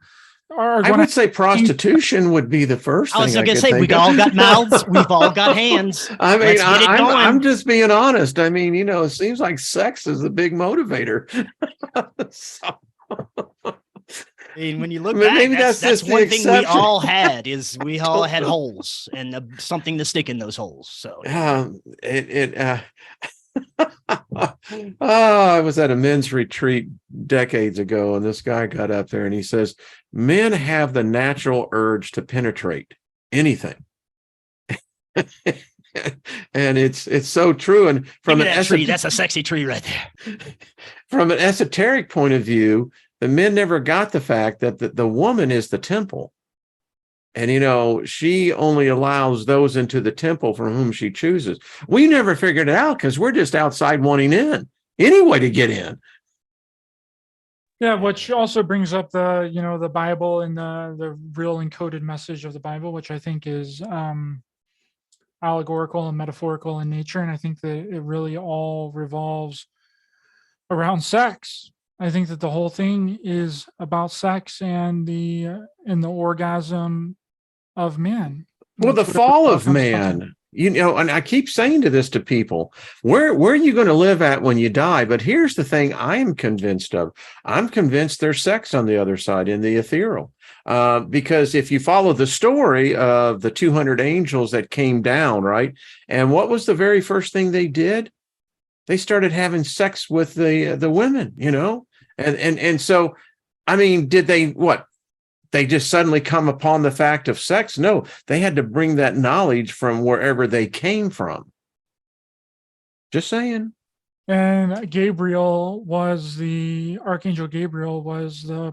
would say prostitution would be the first thing. I was going to say, we all got mouths, we've all got hands. I mean, I'm just being honest. I mean, it seems like sex is the big motivator. I mean, when you look back, maybe that's one thing we all had, is we all had holes and something to stick in those holes. So I was at a men's retreat decades ago, and this guy got up there and he says, men have the natural urge to penetrate anything. And it's so true. And Give me that tree. That's a sexy tree right there. From an esoteric point of view, the men never got the fact that the woman is the temple. And, she only allows those into the temple from whom she chooses. We never figured it out because we're just outside wanting in any way to get in. Yeah, which also brings up the Bible and the real encoded message of the Bible, which I think is allegorical and metaphorical in nature. And I think that it really all revolves around sex. I think that the whole thing is about sex and the orgasm of man. Well, the That's fall really of man, and I keep saying to people, where are you going to live at when you die? But here's the thing I am convinced of. I'm convinced there's sex on the other side in the ethereal. Because if you follow the story of the 200 angels that came down, right? And what was the very first thing they did? They started having sex with the women, and so, I mean, did they what? They just suddenly come upon the fact of sex? No, they had to bring that knowledge from wherever they came from. Just saying. And Archangel Gabriel was the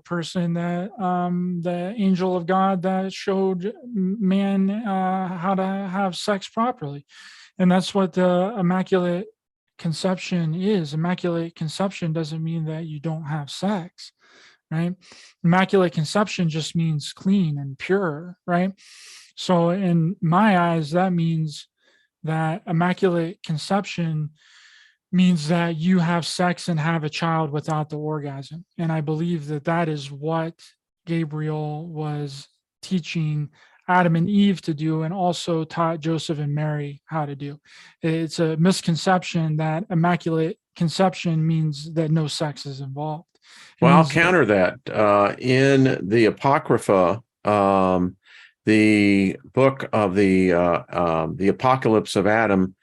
person that, the angel of God that showed man how to have sex properly. And that's what the Immaculate Conception is. Immaculate Conception doesn't mean that you don't have sex, right? Immaculate Conception just means clean and pure, right? So in my eyes, that means that Immaculate Conception means that you have sex and have a child without the orgasm. And I believe that that is what Gabriel was teaching Adam and Eve to do, and also taught Joseph and Mary how to do. It's a misconception that Immaculate Conception means that no sex is involved. Well, I'll counter that. In the Apocrypha, the book of the Apocalypse of Adam,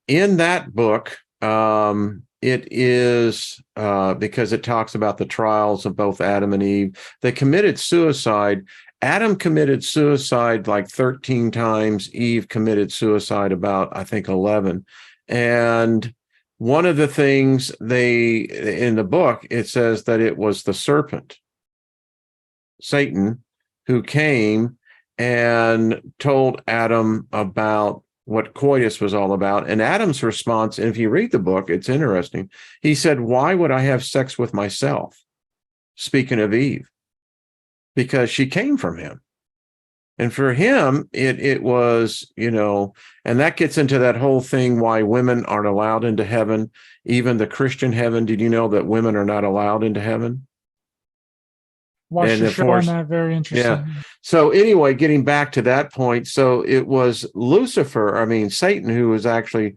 in that book, it is because it talks about the trials of both Adam and Eve. They committed suicide. Adam committed suicide like 13 times. Eve committed suicide about, I think, 11. And one of the things in the book, it says that it was the serpent, Satan, who came and told Adam about what coitus was all about. And Adam's response, and if you read the book, it's interesting. He said, "Why would I have sex with myself?" Speaking of Eve, because she came from him. And for him, it was, and that gets into that whole thing why women aren't allowed into heaven, even the Christian heaven. Did you know that women are not allowed into heaven? Watched the show on that. Very interesting. Yeah. So anyway, getting back to that point, so it was Satan, who was actually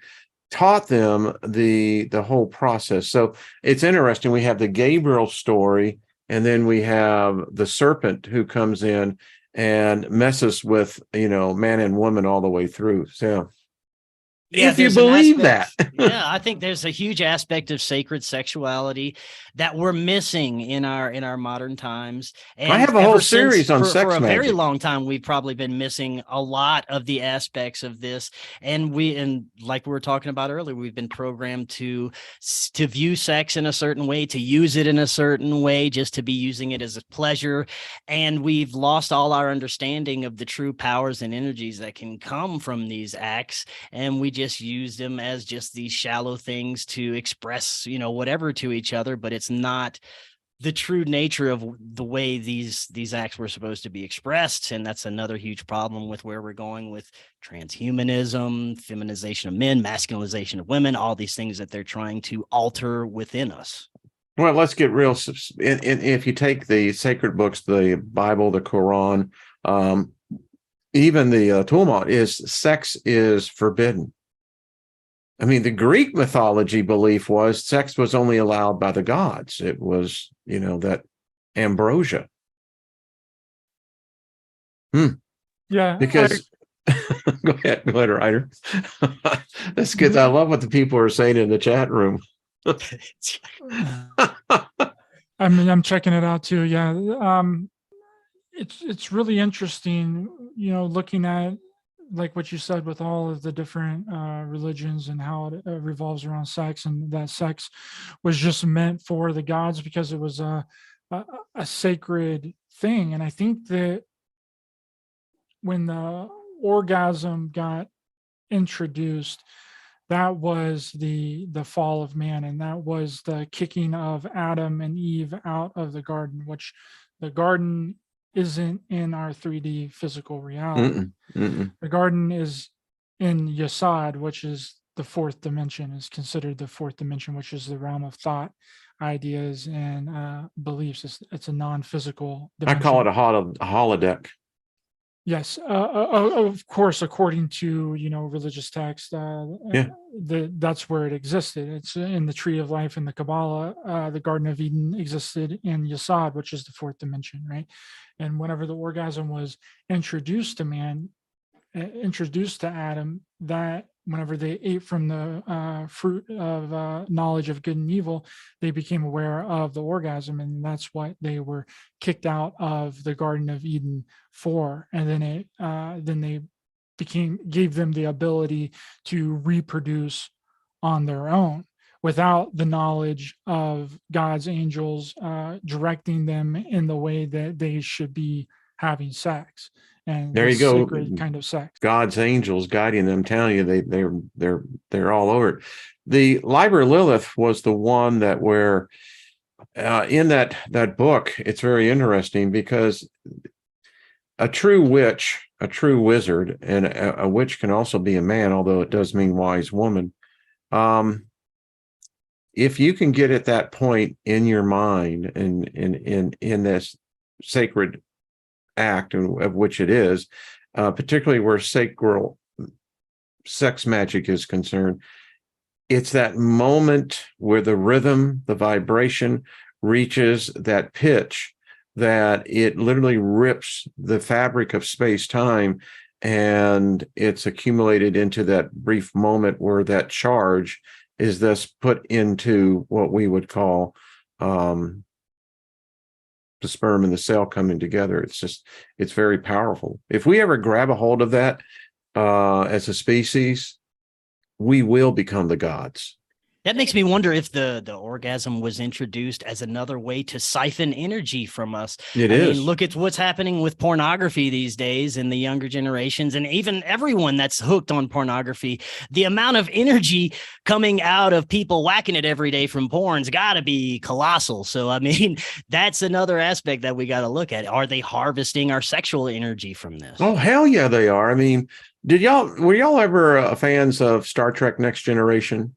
taught them the whole process. So it's interesting. We have the Gabriel story, and then we have the serpent who comes in and messes with, man and woman all the way through. So if you believe that. Yeah, I think there's a huge aspect of sacred sexuality that we're missing in our modern times. And I have a whole series on sex for a magic. very long time, we've probably been missing a lot of the aspects of this. And like we were talking about earlier, we've been programmed to view sex in a certain way, to use it in a certain way, just to be using it as a pleasure. And we've lost all our understanding of the true powers and energies that can come from these acts. And we just use them as just these shallow things to express, whatever to each other, but it's not the true nature of the way these acts were supposed to be expressed. And that's another huge problem with where we're going with transhumanism, feminization of men, masculinization of women, all these things that they're trying to alter within us. Well, let's get real. If you take the sacred books, the Bible, the Quran, even the Talmud, sex is forbidden. I mean, the Greek mythology belief was sex was only allowed by the gods. It was, that ambrosia. Yeah. Because go ahead, Ryder. That's good. I love what the people are saying in the chat room. I'm checking it out too. Yeah. It's really interesting, looking at like what you said with all of the different religions and how it revolves around sex, and that sex was just meant for the gods because it was a sacred thing. And I think that when the orgasm got introduced, that was the fall of man, and that was the kicking of Adam and Eve out of the garden, which the garden isn't in our 3D physical reality. The garden is in Yasad, which is the fourth dimension, is considered the fourth dimension, which is the realm of thought, ideas, and beliefs. It's a non-physical I dimension. call it a holodeck. Yes, of course, according to religious text, that's where it existed. It's in the Tree of Life in the Kabbalah. The Garden of Eden existed in Yasad, which is the fourth dimension, right? And whenever the orgasm was introduced to man, introduced to Adam, that whenever they ate from the fruit of knowledge of good and evil, they became aware of the orgasm, and that's what they were kicked out of the Garden of Eden for. And then they gave them the ability to reproduce on their own without the knowledge of God's angels directing them in the way that they should be having sex. And there you go, sacred kind of sex. God's angels guiding them, telling you they're all over it. The Liber Lilith was the one that where in that book, it's very interesting because a true witch, a true wizard, and a witch can also be a man, although it does mean wise woman. If you can get at that point in your mind and in this sacred act of which it is, particularly where sacral sex magic is concerned, it's that moment where the rhythm, the vibration reaches that pitch that it literally rips the fabric of space-time, and it's accumulated into that brief moment where that charge is thus put into what we would call the sperm and the cell coming together. It's very powerful. If we ever grab a hold of that as a species, we will become the gods. That makes me wonder if the orgasm was introduced as another way to siphon energy from us. I mean, look at what's happening with pornography these days in the younger generations, and even everyone that's hooked on pornography. The amount of energy coming out of people whacking it every day from porn's got to be colossal. So, I mean, that's another aspect that we got to look at. Are they harvesting our sexual energy from this? Oh, hell yeah, they are. I mean, were y'all ever fans of Star Trek Next Generation?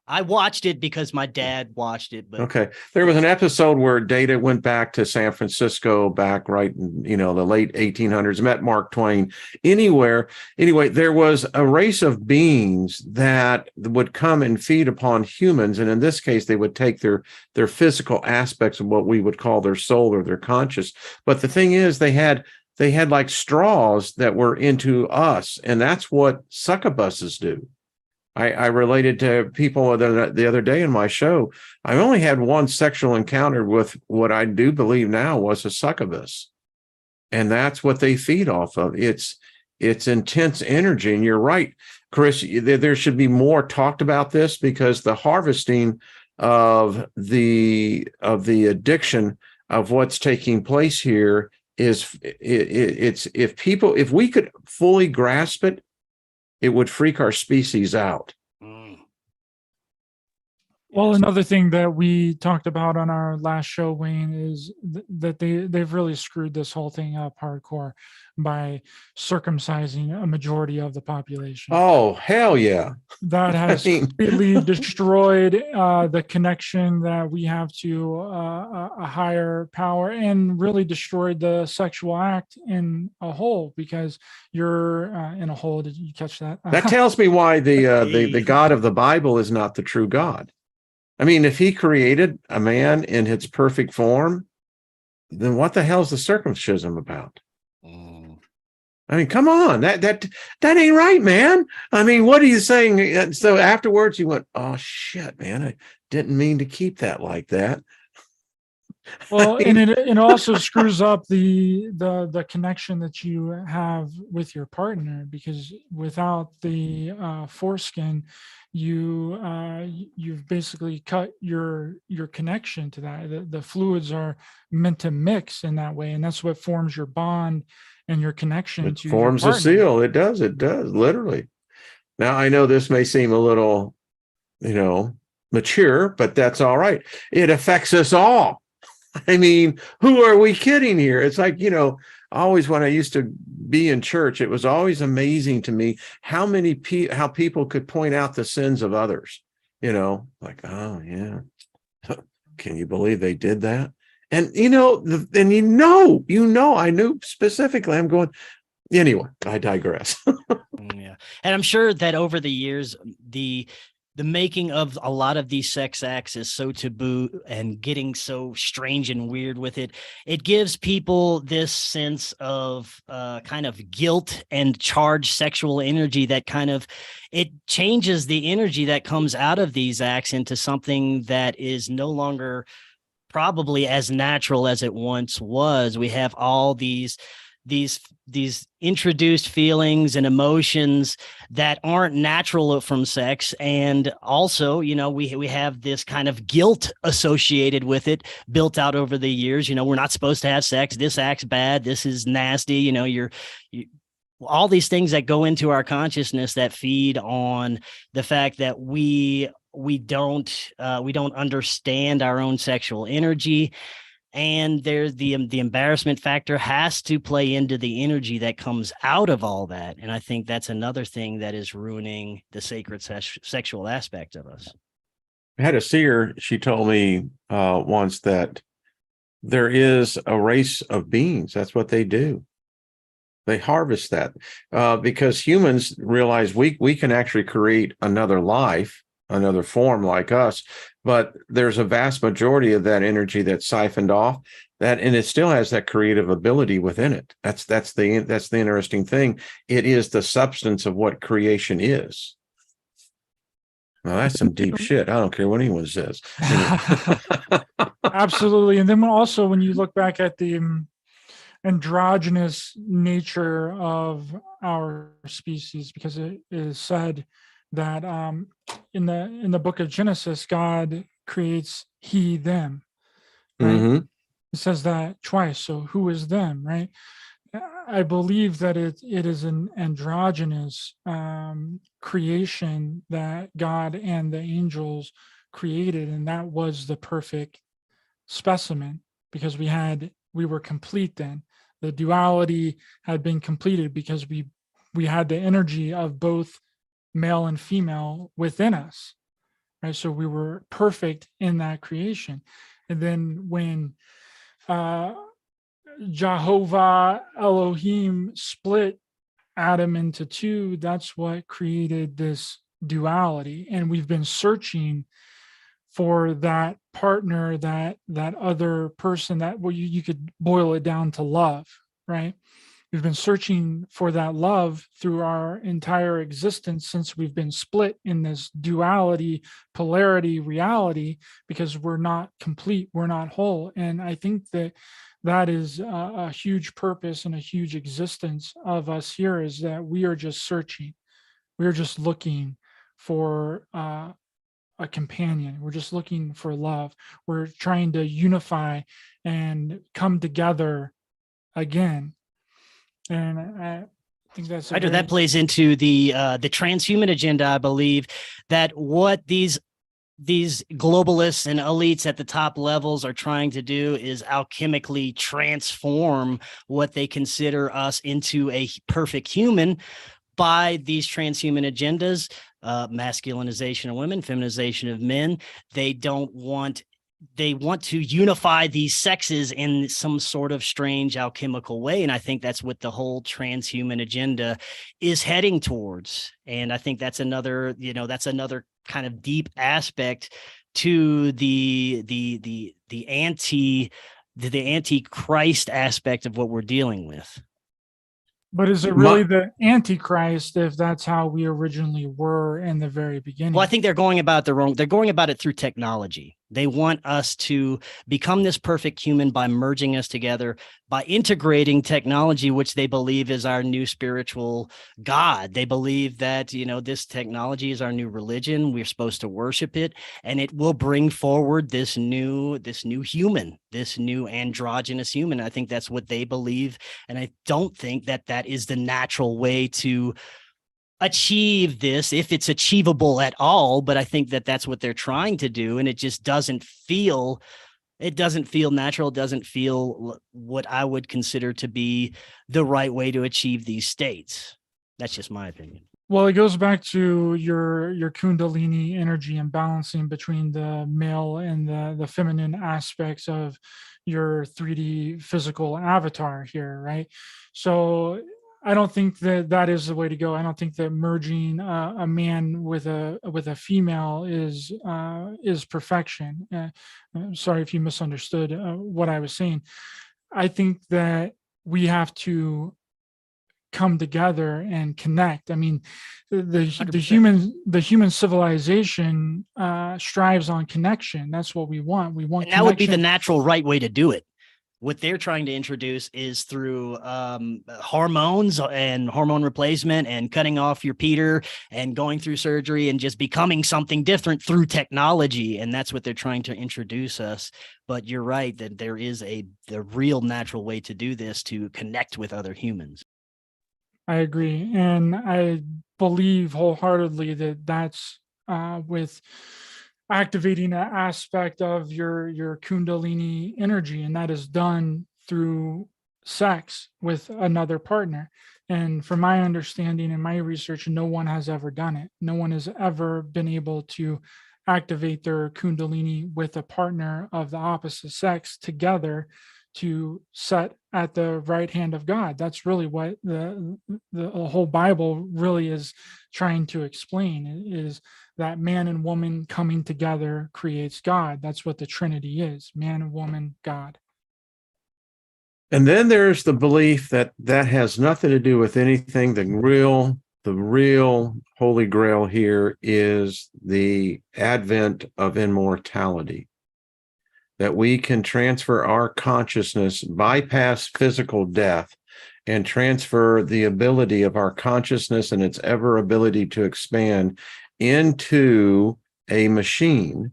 I watched it because my dad watched it. But okay, there was an episode where Data went back to San Francisco, back right in the late 1800s, met Mark Twain. Anyway, there was a race of beings that would come and feed upon humans, and in this case, they would take their physical aspects of what we would call their soul or their conscious. But the thing is, they had like straws that were into us, and that's what succubuses do. I related to people the other day in my show. I only had one sexual encounter with what I do believe now was a succubus. And that's what they feed off of. It's intense energy. And you're right, Chris, there should be more talked about this, because the harvesting of the addiction of what's taking place here is if we could fully grasp it, it would freak our species out. Well, another thing that we talked about on our last show, Wayne, is that they've really screwed this whole thing up hardcore by circumcising a majority of the population. Oh, hell yeah. That has completely destroyed the connection that we have to a higher power, and really destroyed the sexual act in a whole, because you're in a hole. Did you catch that? That tells me why the God of the Bible is not the true God. I mean, if he created a man in its perfect form, then what the hell is the circumcision about? I mean, come on, that ain't right, man. I mean, what are you saying? So afterwards, you went, "Oh shit, man, I didn't mean to keep that like that." Well, and it also screws up the connection that you have with your partner, because without the foreskin, you've basically cut your connection to that. The fluids are meant to mix in that way, and that's what forms your bond and your connection It to your forms a partner. seal. It does, literally. Now, I know this may seem a little, mature, but that's all right. It affects us all. I mean, who are we kidding here? It's like, always when I used to be in church, it was always amazing to me how how people could point out the sins of others, like, oh yeah, can you believe they did that? And I knew specifically. I'm going, anyway, I digress. Yeah. And I'm sure that over the years, the making of a lot of these sex acts is so taboo and getting so strange and weird with it. It gives people this sense of kind of guilt and charged sexual energy that it changes the energy that comes out of these acts into something that is no longer probably as natural as it once was. We have all these introduced feelings and emotions that aren't natural from sex, and also we have this kind of guilt associated with it, built out over the years. We're not supposed to have sex, this act's bad, this is nasty. You all these things that go into our consciousness that feed on the fact that we don't understand our own sexual energy. And there's the embarrassment factor has to play into the energy that comes out of all that. And I think that's another thing that is ruining the sacred sexual aspect of us. I had a seer, she told me once that there is a race of beings. That's what they do. They harvest that because humans realize we can actually create another life, another form like us, but there's a vast majority of that energy that's siphoned off, and it still has that creative ability within it. That's the interesting thing. It is the substance of what creation is. Now that's some deep shit. I don't care what anyone says. Absolutely. And then also when you look back at the androgynous nature of our species, because it is said that in the book of Genesis, God creates he, them, right? Mm-hmm. It says that twice. So who is them, right? I believe that it is an androgynous creation that God and the angels created, and that was the perfect specimen, because we were complete then. The duality had been completed because we had the energy of both male and female within us, right? So we were perfect in that creation. And then when Jehovah Elohim split Adam into two, that's what created this duality. And we've been searching for that partner, that other person, that you could boil it down to love, right? We've been searching for that love through our entire existence since we've been split in this duality, polarity, reality, because we're not complete, we're not whole. And I think that is a huge purpose and a huge existence of us here, is that we are just searching. We're just looking for a companion. We're just looking for love. We're trying to unify and come together again. And I think that's Ryder, that plays into the transhuman agenda, I believe, that what these globalists and elites at the top levels are trying to do is alchemically transform what they consider us into a perfect human by these transhuman agendas, masculinization of women, feminization of men. They want to unify these sexes in some sort of strange alchemical way. And I think that's what the whole transhuman agenda is heading towards. And I think that's another kind of deep aspect to the anti-Christ aspect of what we're dealing with. But is it really the Antichrist if that's how we originally were in the very beginning? Well, I think they're going about it through technology. They want us to become this perfect human by merging us together, by integrating technology, which they believe is our new spiritual God. They believe that, this technology is our new religion. We're supposed to worship it, and it will bring forward this new human, this new androgynous human. I think that's what they believe. And I don't think that that is the natural way to achieve this, if it's achievable at all. But I think that that's what they're trying to do, and it just doesn't feel natural. It doesn't feel what I would consider to be the right way to achieve these states. That's just my opinion. Well, it goes back to your Kundalini energy and balancing between the male and the feminine aspects of your 3D physical avatar here, right? So I don't think that is the way to go. I don't think that merging a man with a female is perfection. I'm sorry if you misunderstood what I was saying. I think that we have to come together and connect. I mean, the human civilization strives on connection. That's what we want. We want, and that would be the natural right way to do it. What they're trying to introduce is through hormones and hormone replacement and cutting off your Peter and going through surgery and just becoming something different through technology. And that's what they're trying to introduce us. But you're right that there is the real natural way to do this, to connect with other humans. I agree. And I believe wholeheartedly that that's with activating an aspect of your Kundalini energy, and that is done through sex with another partner. And from my understanding and my research, no one has ever done it. No one has ever been able to activate their Kundalini with a partner of the opposite sex together to set at the right hand of God. That's really what the whole Bible really is trying to explain, is that man and woman coming together creates God. That's what the Trinity is: man and woman, God. And then there's the belief that has nothing to do with anything. The real holy grail here is the advent of immortality, that we can transfer our consciousness, bypass physical death, and transfer the ability of our consciousness and its ever ability to expand into a machine.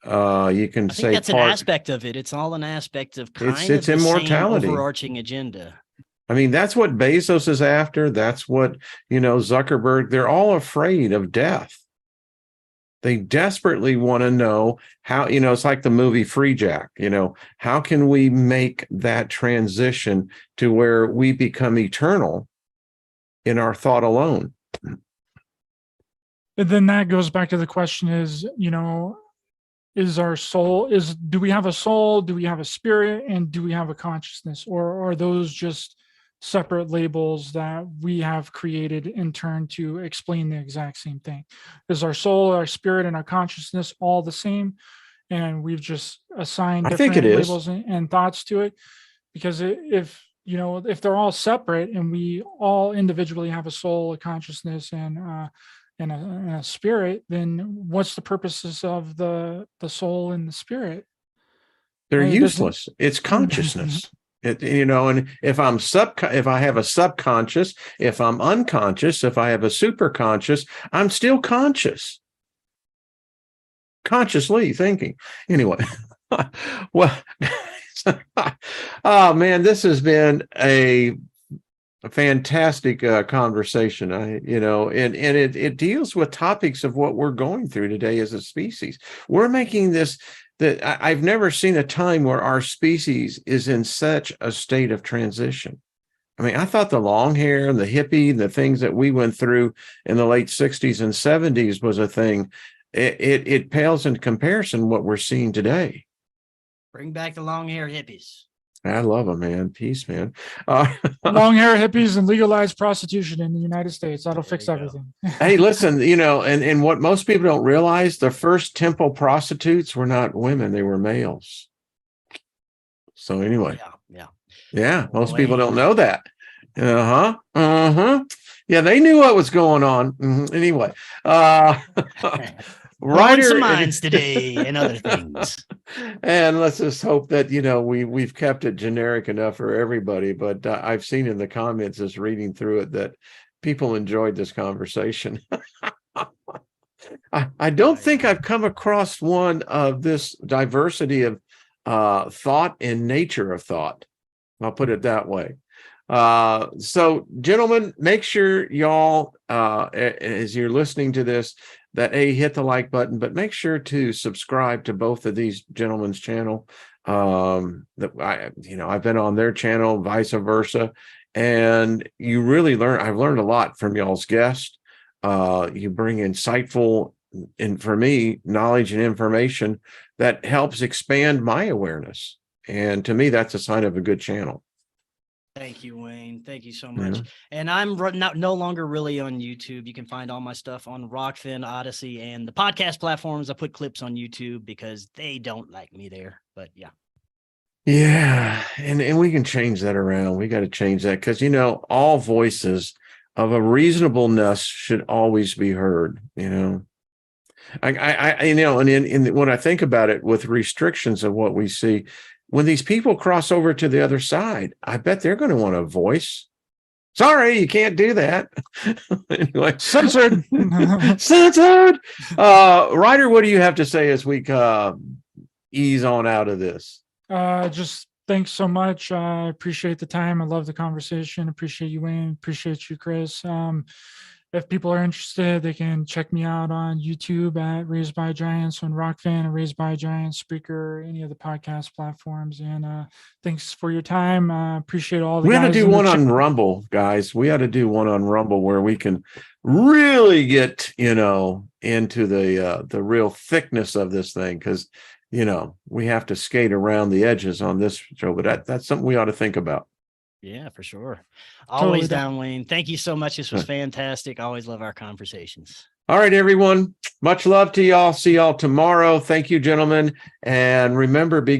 You can say that's an aspect of it. It's all an aspect of it's immortality, overarching agenda. I mean, that's what Bezos is after. That's what, Zuckerberg, they're all afraid of death. They desperately want to know how, it's like the movie Free Jack, how can we make that transition to where we become eternal in our thought alone? And then that goes back to the question is, is our soul, do we have a soul? Do we have a spirit? And do we have a consciousness? Or are those just separate labels that we have created in turn to explain the exact same thing? Is our soul, our spirit, and our consciousness all the same? And we've just assigned different labels and thoughts to it? Because if they're all separate and we all individually have a soul, a consciousness, and a spirit, then what's the purposes of the soul and the spirit? They're useless. It's consciousness. And if if I have a subconscious, if I'm unconscious, if I have a superconscious, I'm still consciously thinking. Anyway, well, oh man, this has been a fantastic conversation. It deals with topics of what we're going through today as a species. We're making this. That I've never seen a time where our species is in such a state of transition. I mean, I thought the long hair and the hippie, the things that we went through in the late 60s and 70s was a thing. It pales in comparison what we're seeing today. Bring back the long hair hippies. I love them, man. Peace, man. Long hair hippies and legalized prostitution in the United States. That'll fix everything. Hey, listen, and what most people don't realize, the first temple prostitutes were not women, they were males. So anyway. Yeah. Most people don't know that. Yeah, they knew what was going on. Anyway. Blowing some Ryder, minds today and other things. and let's just hope that we've kept it generic enough for everybody. But I've seen in the comments, as reading through it, that people enjoyed this conversation. I don't think I've come across one of this diversity of thought and nature of thought. I'll put it that way. So gentlemen, make sure y'all, as you're listening to this, that hit the like button, but make sure to subscribe to both of these gentlemen's channel. I've been on their channel, vice versa. And you really I've learned a lot from y'all's guests. You bring insightful, and for me, knowledge and information that helps expand my awareness. And to me, that's a sign of a good channel. Thank you, Wayne. Thank you so much. And I'm no longer really on YouTube. You can find all my stuff on Rockfin, Odyssey, and the podcast platforms. I put clips on YouTube because they don't like me there. But yeah. Yeah. And we can change that around. We got to change that because, all voices of a reasonableness should always be heard, and when I think about it, with restrictions of what we see, when these people cross over to the other side, I bet they're going to want a voice. Sorry, you can't do that. Anyway, Censored. Censored. Ryder, what do you have to say as we ease on out of this? Just thanks so much. I appreciate the time. I love the conversation. Appreciate you, Wayne. Appreciate you, Chris. If people are interested, they can check me out on YouTube at Raised by Giants, on Rockfan, and Raised by Giants, Spreaker, any of the podcast platforms. And thanks for your time. Appreciate all the. We ought to do one on Rumble, guys. We ought to do one on Rumble where we can really get into the real thickness of this thing, because we have to skate around the edges on this show. But that's something we ought to think about. Yeah, for sure. Always down, Wayne. Thank you so much. This was fantastic. Always love our conversations. All right, everyone. Much love to y'all. See y'all tomorrow. Thank you, gentlemen. And remember, be